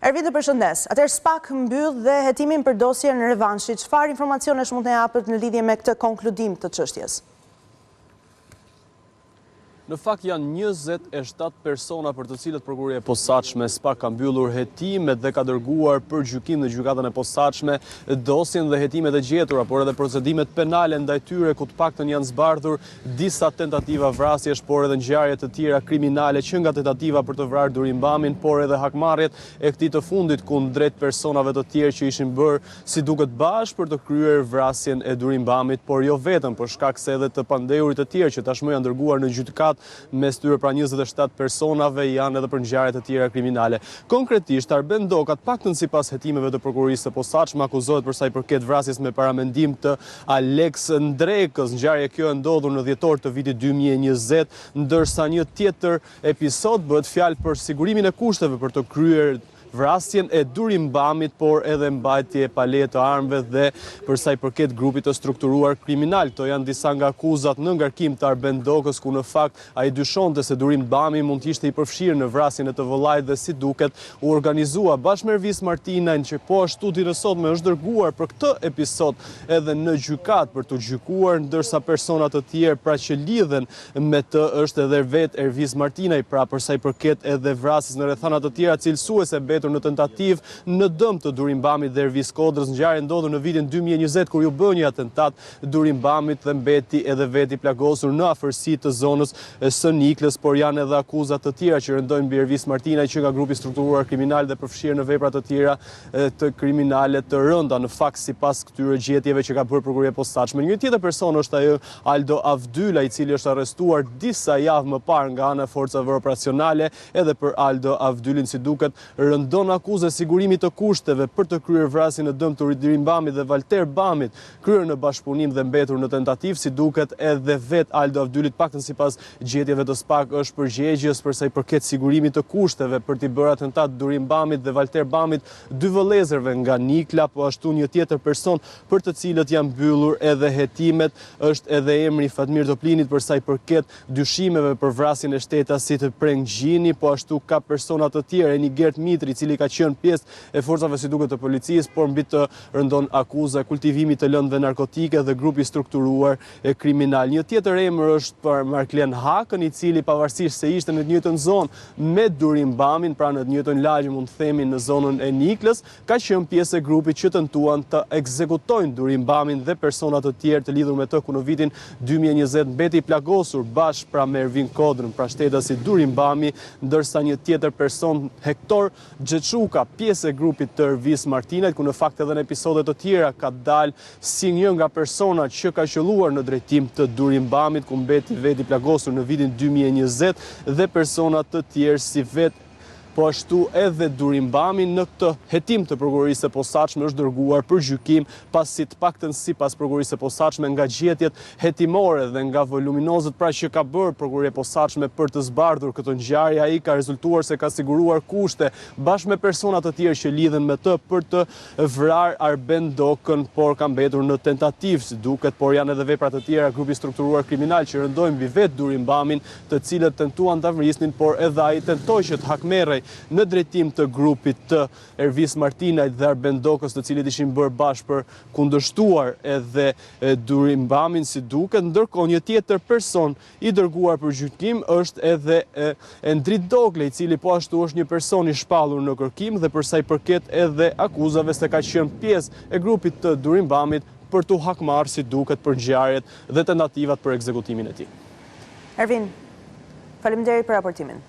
Ervin, të përshëndes. Atëherë SPAK mbyll dhe hetimin për dosjen e revanshit. Çfarë informacionesh mund të japët në lidhje me këtë konkludim të çështjes? Në fakt janë 27 persona për të cilët prokuroria e posaçme SPAK ka mbyllur hetimet dhe ka dërguar për gjykim në gjykatën e posaçme dosjen dhe hetimet e gjetura, por edhe procedimet penale ndaj tyre, ku të paktën janë zbardhur disa tentativa vrasjesh, por edhe ngjarje të tjera kriminale, që nga tentativa për të vrarë Durimbamin, por edhe hakmarrjet e këtij të fundit kundrejt personave të tjerë që ishin bërë si duket bashkë për të kryer vrasjen e Durimbamit, por jo vetëm, për shkak se edhe të pandehurit të tjerë që tashmë janë dërguar në gjykatë mes tyre pra 27 personave janë edhe për ngjarje të tjera kriminale. Konkretisht, Arben Doka, paktën sipas hetimeve të prokurorisë së posaçme, akuzohet për sa i përket vrasjes me paramendim të Alex Ndrekës. Ngjarje kjo e ndodhur në dhjetor të vitit 2020, ndërsa një tjetër episod bëhet fjalë për sigurimin e kushteve për të kryer vrasjen e Durimbamit, por edhe mbajtje pa leje të armëve dhe për sa i përket grupit të strukturuar kriminal. Këto janë disa nga akuzat në ngarkim të Arben Dokës, ku në fakt ai dyshonte se Durimbami mund të ishte i përfshirë në vrasjen e të vëllait dhe si duket u organizua bashkë me Ervis Martinajn, që po ashtu deri sotme është dërguar për këtë episod edhe në gjykatë për të gjykuar, ndërsa persona të tjerë pra që lidhen me të është edhe vet Ervis Martinaj, pra për sa i përket edhe vrasjes në rrethana të tjera cilësuese në tentativë në dëm të Durimbamit dhe Ervis Kodrës. Ngjarja ndodhur në vitin 2020 kur ju bë një atentat Durimbamit dhe mbeti edhe veti plagosur në afërsi të zonës së Niklës, por janë edhe akuzat të tjera që rëndojnë mbi Ervis Martinaj, që nga grupi strukturuar kriminal dhe përfshirë në vepra të tjera të kriminale të rënda. Në fakt, sipas këtyre gjetjeve që ka bërë prokuroria e posaçme, një tjetër person është ajo Aldo Avdyla, i cili është arrestuar disa javë më parë nga ana e forcave operacionale. Edhe për Aldo Avdylin, si duket, don akuzë sigurimit të kushteve për të kryer vrasjen e dëm të Durimbamit dhe Valter Bamit, kryer në bashkëpunim dhe mbetur në tentativë, si duket edhe vet Aldo Avdylit, paktën sipas gjetjeve të SPAK, është përgjegjës për sa i përket sigurimit të kushteve për t'i bërë atentat Durimbamit dhe Valter Bamit, dy vëllezërve nga Nikla, po ashtu një tjetër person për të cilët janë mbyllur edhe hetimet, është edhe emri Fatmir Toplinit për sa i përket dyshimeve për vrasjen e shtetasit të Prenggjini, po ashtu ka persona të tjerë, Enigert Mitri, i cili ka qenë pjesë e forcave si duket të policisë, por mbi të rëndon akuza e kultivimit të lëndëve narkotike dhe grupi strukturuar kriminal. Një tjetër emër është për Marklen Hakën, i cili pavarësisht se ishte në të njëjtën zonë me Durimbamin, pra në të njëjtën lagje mund të themi në zonën e Niklës, ka qenë pjesë e grupit që tentuan të ekzekutojnë Durimbamin dhe persona të tjerë të lidhur me të, ku në vitin 2020 mbeti i plagosur bashkë pra me Ervin Kodrën, pra shtetasi Durimbami, ndërsa një tjetër person, Hektor Gjeçuka, pjesë e grupit të Ervis Martinajt, ku në fakt edhe në episode të tjera ka dalë si një nga persona që ka qelluar në drejtim të Durimbamit, ku mbeti veti plagosur në vitin 2020 dhe persona të tjerë si vet po ashtu edhe Durimbami. Në këtë hetim të prokurorisë së posaçme është dërguar për gjykim, pasi të paktën sipas prokurorisë së posaçme nga gjetjet hetimore dhe nga voluminozët pra që ka bërë prokuroria e posaçme për të zbardhur këtë ngjarje, ai ka rezultuar se ka siguruar kushte bashkë me persona të tjerë që lidhen me të për të vrarë Arben Dokën, por ka mbetur në tentativë, si duket, por janë edhe vepra të tjera grupi strukturuar kriminal që rëndojnë mbi vet Durimbamin, të cilët tentuan ta vrisnin, por edhe ai tentoi që të hakmerrej në drejtim të grupit të Ervis Martinajt dhe Arben Dokës, të cilët ishin bërë bashkë për kundërshtuar edhe Durimbamin, si duket. Ndërkohë një tjetër person i dërguar për gjykim është edhe Endrit Dogle, i cili po ashtu është një person i shpallur në kërkim dhe për sa i përket edhe akuzave se ka qenë pjesë e grupit të Durimbamit për t'u hakmarrë, si duket, për ngjarjet dhe tentativat për ekzekutimin e tij. Ervin, faleminderit për raportimin.